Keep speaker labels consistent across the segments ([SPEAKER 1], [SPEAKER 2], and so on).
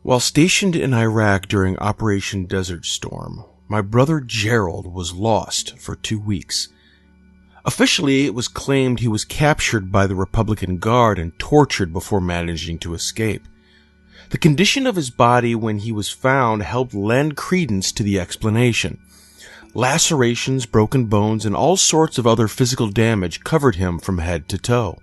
[SPEAKER 1] While stationed in Iraq during Operation Desert Storm, my brother Gerald was lost for 2 weeks. Officially, it was claimed he was captured by the Republican Guard and tortured before managing to escape. The condition of his body when he was found helped lend credence to the explanation. Lacerations, broken bones, and all sorts of other physical damage covered him from head to toe.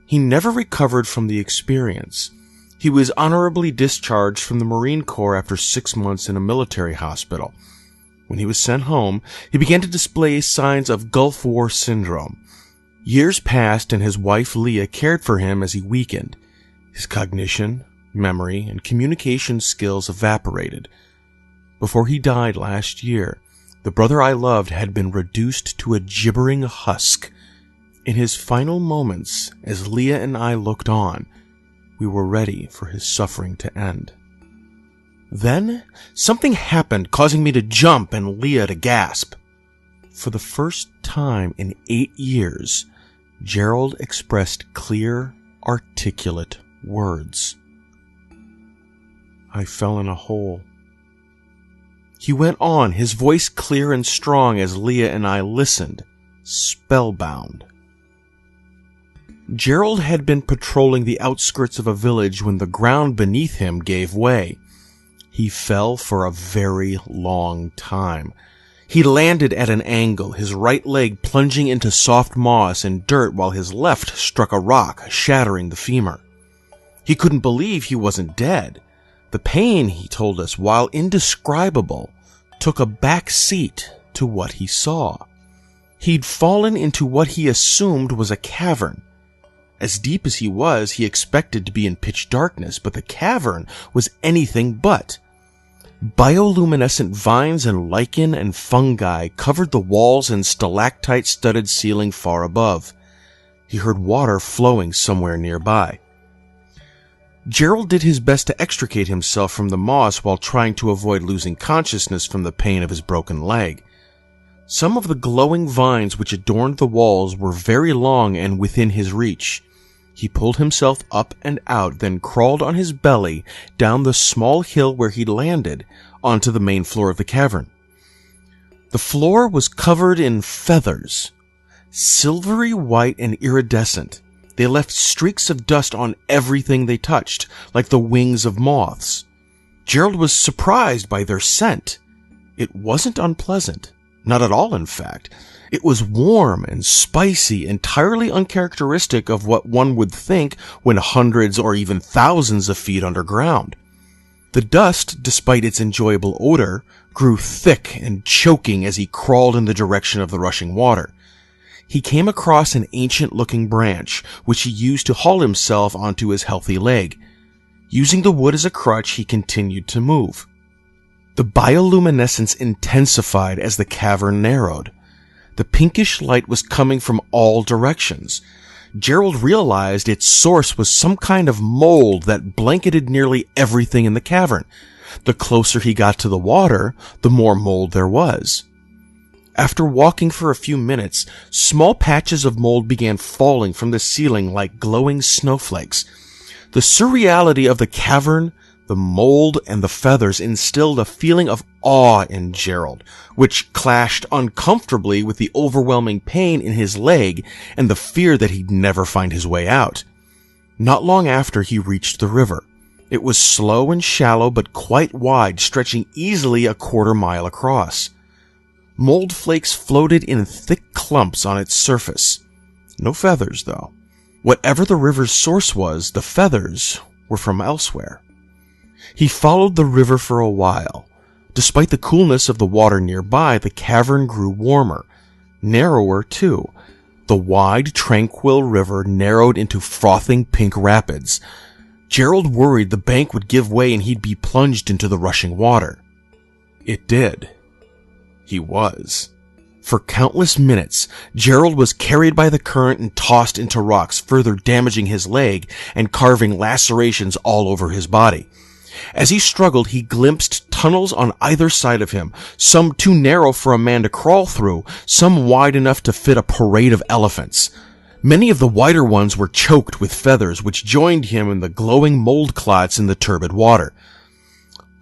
[SPEAKER 1] He never recovered from the experience. He was honorably discharged from the Marine Corps after 6 months in a military hospital. When he was sent home, he began to display signs of Gulf War syndrome. Years passed and his wife Leah cared for him as he weakened. His cognition, memory, and communication skills evaporated. Before he died last year, the brother I loved had been reduced to a gibbering husk. In his final moments, as Leah and I looked on, we were ready for his suffering to end. Then, something happened, causing me to jump and Leah to gasp. For the first time in 8 years, Gerald expressed clear, articulate words. I fell in a hole. He went on, his voice clear and strong as Leah and I listened, spellbound. Gerald had been patrolling the outskirts of a village when the ground beneath him gave way. He fell for a very long time. He landed at an angle, his right leg plunging into soft moss and dirt while his left struck a rock, shattering the femur. He couldn't believe he wasn't dead. The pain, he told us, while indescribable, took a back seat to what he saw. He'd fallen into what he assumed was a cavern. As deep as he was, he expected to be in pitch darkness, but the cavern was anything but. Bioluminescent vines and lichen and fungi covered the walls and stalactite-studded ceiling far above. He heard water flowing somewhere nearby. Gerald did his best to extricate himself from the moss while trying to avoid losing consciousness from the pain of his broken leg. Some of the glowing vines which adorned the walls were very long and within his reach. He pulled himself up and out, then crawled on his belly down the small hill where he'd landed onto the main floor of the cavern. The floor was covered in feathers, silvery white and iridescent. They left streaks of dust on everything they touched, like the wings of moths. Gerald was surprised by their scent. It wasn't unpleasant. Not at all, in fact. It was warm and spicy, entirely uncharacteristic of what one would think when hundreds or even thousands of feet underground. The dust, despite its enjoyable odor, grew thick and choking as he crawled in the direction of the rushing water. He came across an ancient-looking branch, which he used to haul himself onto his healthy leg. Using the wood as a crutch, he continued to move. The bioluminescence intensified as the cavern narrowed. The pinkish light was coming from all directions. Gerald realized its source was some kind of mold that blanketed nearly everything in the cavern. The closer he got to the water, the more mold there was. After walking for a few minutes, small patches of mold began falling from the ceiling like glowing snowflakes. The surreality of the cavern, the mold, and the feathers instilled a feeling of awe in Gerald, which clashed uncomfortably with the overwhelming pain in his leg and the fear that he'd never find his way out. Not long after, he reached the river. It was slow and shallow but quite wide, stretching easily a quarter mile across. Mold flakes floated in thick clumps on its surface. No feathers, though. Whatever the river's source was, the feathers were from elsewhere. He followed the river for a while. Despite the coolness of the water nearby, the cavern grew warmer. Narrower, too. The wide, tranquil river narrowed into frothing pink rapids. Gerald worried the bank would give way and he'd be plunged into the rushing water. It did. He was. For countless minutes, Gerald was carried by the current and tossed into rocks, further damaging his leg and carving lacerations all over his body. As he struggled, he glimpsed tunnels on either side of him, some too narrow for a man to crawl through, some wide enough to fit a parade of elephants. Many of the whiter ones were choked with feathers, which joined him in the glowing mold clots in the turbid water.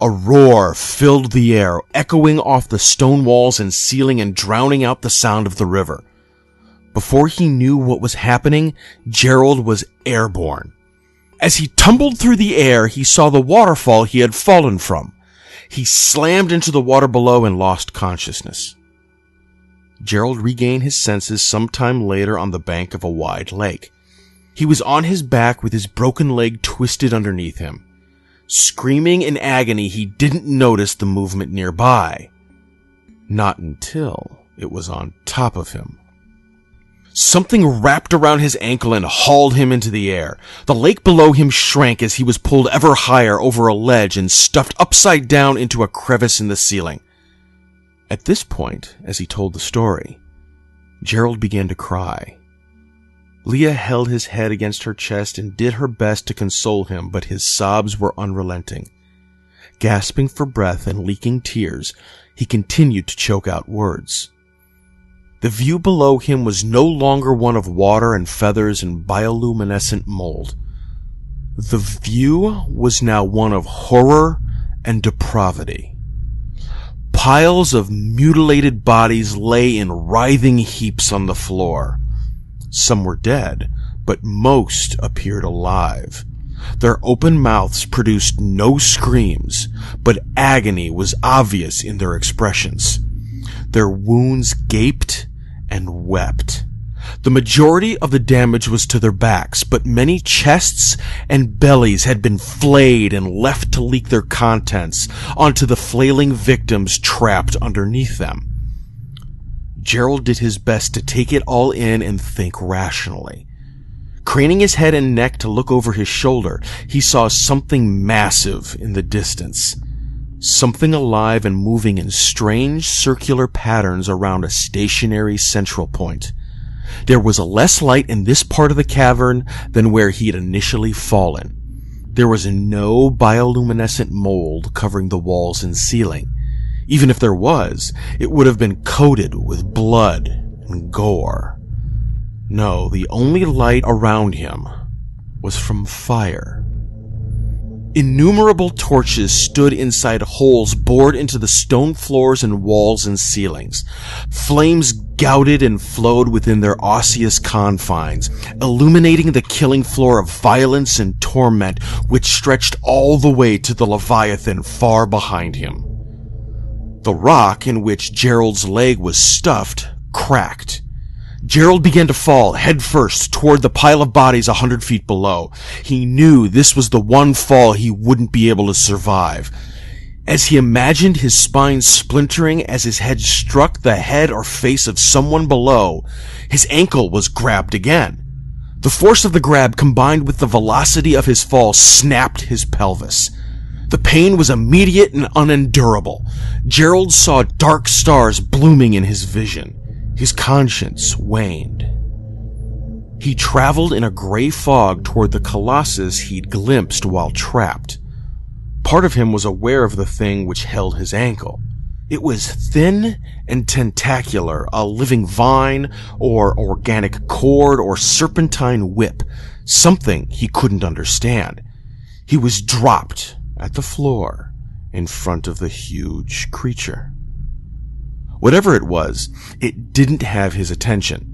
[SPEAKER 1] A roar filled the air, echoing off the stone walls and ceiling and drowning out the sound of the river. Before he knew what was happening, Gerald was airborne. As he tumbled through the air, he saw the waterfall he had fallen from. He slammed into the water below and lost consciousness. Gerald regained his senses sometime later on the bank of a wide lake. He was on his back with his broken leg twisted underneath him. Screaming in agony, he didn't notice the movement nearby. Not until it was on top of him. Something wrapped around his ankle and hauled him into the air. The lake below him shrank as he was pulled ever higher over a ledge and stuffed upside down into a crevice in the ceiling. At this point, as he told the story, Gerald began to cry. Leah held his head against her chest and did her best to console him, but his sobs were unrelenting. Gasping for breath and leaking tears, he continued to choke out words. The view below him was no longer one of water and feathers and bioluminescent mold. The view was now one of horror and depravity. Piles of mutilated bodies lay in writhing heaps on the floor. Some were dead, but most appeared alive. Their open mouths produced no screams, but agony was obvious in their expressions. Their wounds gaped and wept. The majority of the damage was to their backs, but many chests and bellies had been flayed and left to leak their contents onto the flailing victims trapped underneath them. Gerald did his best to take it all in and think rationally. Craning his head and neck to look over his shoulder, he saw something massive in the distance. Something alive and moving in strange circular patterns around a stationary central point. There was less light in this part of the cavern than where he had initially fallen. There was no bioluminescent mold covering the walls and ceiling. Even if there was, it would have been coated with blood and gore. No, the only light around him was from fire. Innumerable torches stood inside holes bored into the stone floors and walls and ceilings. Flames gouted and flowed within their osseous confines, illuminating the killing floor of violence and torment which stretched all the way to the Leviathan far behind him. The rock in which Gerald's leg was stuffed cracked. Gerald began to fall headfirst toward the pile of bodies 100 feet below. He knew this was the one fall he wouldn't be able to survive. As he imagined his spine splintering as his head struck the head or face of someone below, his ankle was grabbed again. The force of the grab combined with the velocity of his fall snapped his pelvis. The pain was immediate and unendurable. Gerald saw dark stars blooming in his vision. His conscience waned. He traveled in a gray fog toward the colossus he'd glimpsed while trapped. Part of him was aware of the thing which held his ankle. It was thin and tentacular, a living vine, or organic cord, or serpentine whip, something he couldn't understand. He was dropped at the floor in front of the huge creature. Whatever it was, it didn't have his attention.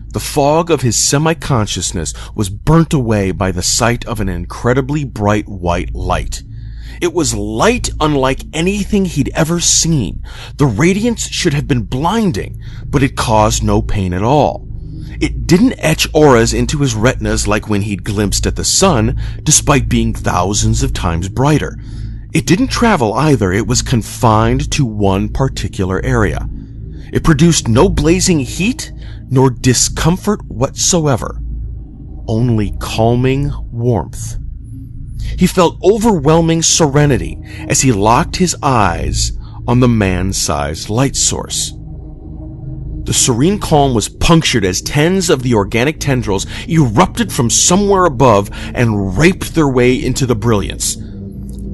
[SPEAKER 1] The fog of his semi-consciousness was burnt away by the sight of an incredibly bright white light. It was light unlike anything he'd ever seen. The radiance should have been blinding, but it caused no pain at all. It didn't etch auras into his retinas like when he'd glimpsed at the sun, despite being thousands of times brighter. It didn't travel either. It was confined to one particular area. It produced no blazing heat nor discomfort whatsoever, only calming warmth. He felt overwhelming serenity as he locked his eyes on the man-sized light source. The serene calm was punctured as tens of the organic tendrils erupted from somewhere above and raped their way into the brilliance.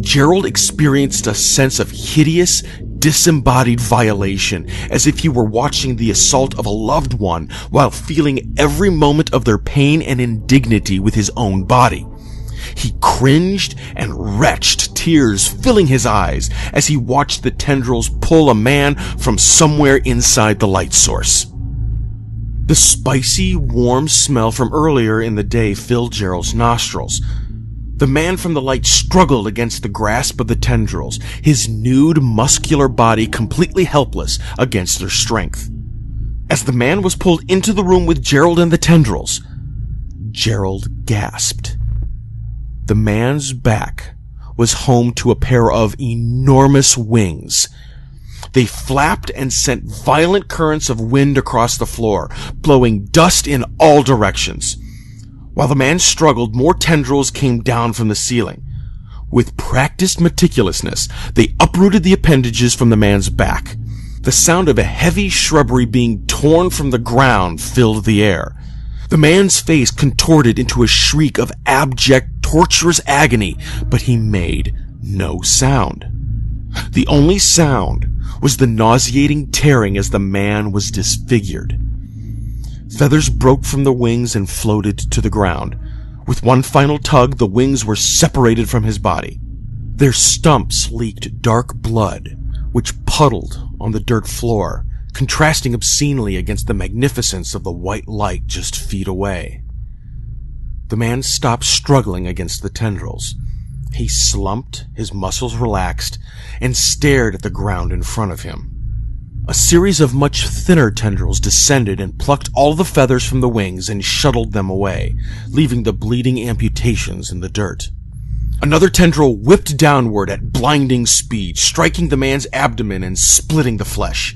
[SPEAKER 1] Gerald experienced a sense of hideous, disembodied violation, as if he were watching the assault of a loved one while feeling every moment of their pain and indignity with his own body. He cringed and retched, tears filling his eyes as he watched the tendrils pull a man from somewhere inside the light source. The spicy, warm smell from earlier in the day filled Gerald's nostrils. The man from the light struggled against the grasp of the tendrils, his nude, muscular body completely helpless against their strength. As the man was pulled into the room with Gerald and the tendrils, Gerald gasped. The man's back was home to a pair of enormous wings. They flapped and sent violent currents of wind across the floor, blowing dust in all directions. While the man struggled, more tendrils came down from the ceiling. With practiced meticulousness, they uprooted the appendages from the man's back. The sound of a heavy shrubbery being torn from the ground filled the air. The man's face contorted into a shriek of abject, torturous agony, but he made no sound. The only sound was the nauseating tearing as the man was disfigured. Feathers broke from the wings and floated to the ground. With one final tug, the wings were separated from his body. Their stumps leaked dark blood, which puddled on the dirt floor, contrasting obscenely against the magnificence of the white light just feet away. The man stopped struggling against the tendrils. He slumped, his muscles relaxed, and stared at the ground in front of him. A series of much thinner tendrils descended and plucked all the feathers from the wings and shuttled them away, leaving the bleeding amputations in the dirt. Another tendril whipped downward at blinding speed, striking the man's abdomen and splitting the flesh.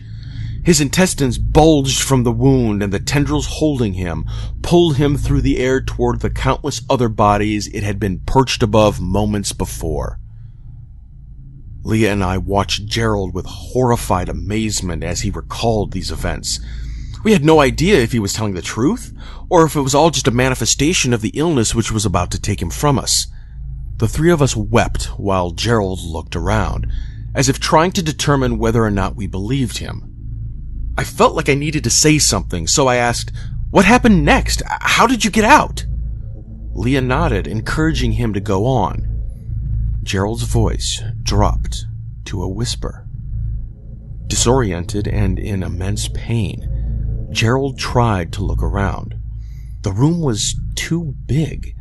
[SPEAKER 1] His intestines bulged from the wound, and the tendrils holding him pulled him through the air toward the countless other bodies it had been perched above moments before. Leah and I watched Gerald with horrified amazement as he recalled these events. We had no idea if he was telling the truth, or if it was all just a manifestation of the illness which was about to take him from us. The three of us wept while Gerald looked around, as if trying to determine whether or not we believed him. I felt like I needed to say something, so I asked, "What happened next? How did you get out?" Leah nodded, encouraging him to go on. Gerald's voice dropped to a whisper. Disoriented and in immense pain, Gerald tried to look around. The room was too big.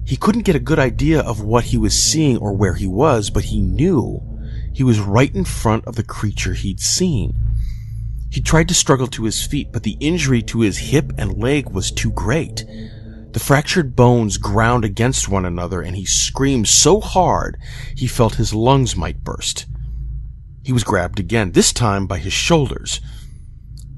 [SPEAKER 1] He couldn't get a good idea of what he was seeing or where he was, but he knew he was right in front of the creature he'd seen. He tried to struggle to his feet, but the injury to his hip and leg was too great. The fractured bones ground against one another, and he screamed so hard he felt his lungs might burst. He was grabbed again, this time by his shoulders.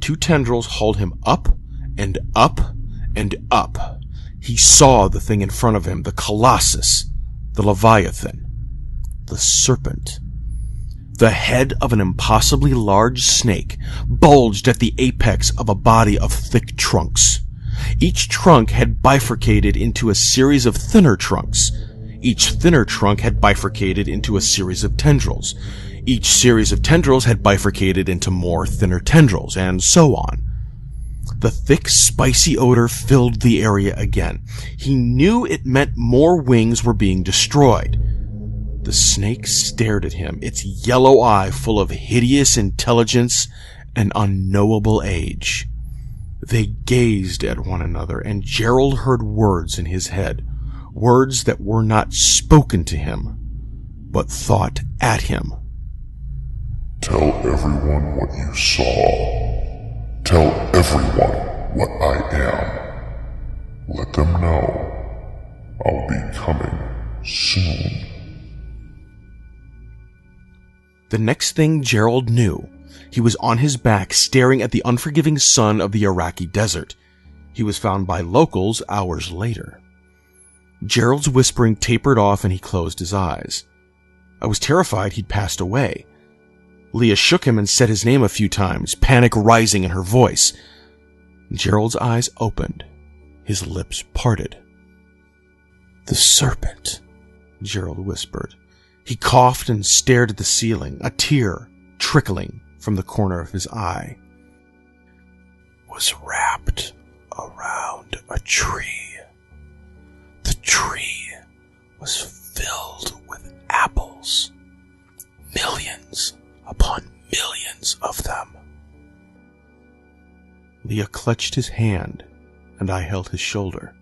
[SPEAKER 1] Two tendrils hauled him up and up and up. He saw the thing in front of him, the Colossus, the Leviathan, the serpent. The head of an impossibly large snake bulged at the apex of a body of thick trunks. Each trunk had bifurcated into a series of thinner trunks. Each thinner trunk had bifurcated into a series of tendrils. Each series of tendrils had bifurcated into more thinner tendrils, and so on. The thick, spicy odor filled the area again. He knew it meant more wings were being destroyed. The snake stared at him, its yellow eye full of hideous intelligence and unknowable age. They gazed at one another, and Gerald heard words in his head, words that were not spoken to him, but thought at him.
[SPEAKER 2] Tell everyone what you saw. Tell everyone what I am. Let them know I'll be coming soon.
[SPEAKER 1] The next thing Gerald knew, he was on his back staring at the unforgiving sun of the Iraqi desert. He was found by locals hours later. Gerald's whispering tapered off and he closed his eyes. I was terrified he'd passed away. Leah shook him and said his name a few times, panic rising in her voice. Gerald's eyes opened. His lips parted. "The serpent," Gerald whispered. He coughed and stared at the ceiling, a tear trickling from the corner of his eye, was wrapped around a tree. The tree was filled with apples, millions upon millions of them. Leah clutched his hand, and I held his shoulder.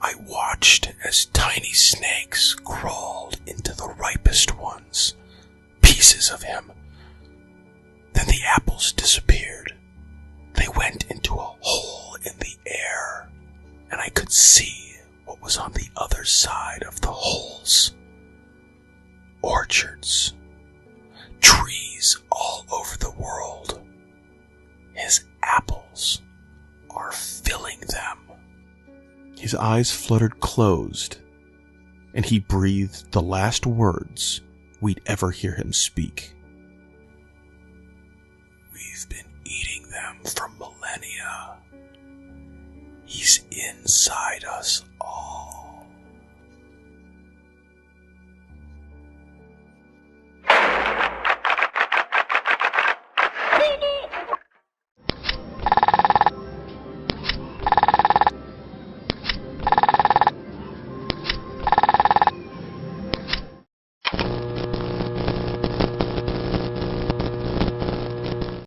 [SPEAKER 1] I watched as tiny snakes crawled into the ripest ones, pieces of him. Then the apples disappeared. They went into a hole in the air, and I could see what was on the other side of the holes. Orchards, trees all over the world. His apples are filling them. His eyes fluttered closed, and he breathed the last words we'd ever hear him speak. We've been eating them for millennia. He's inside us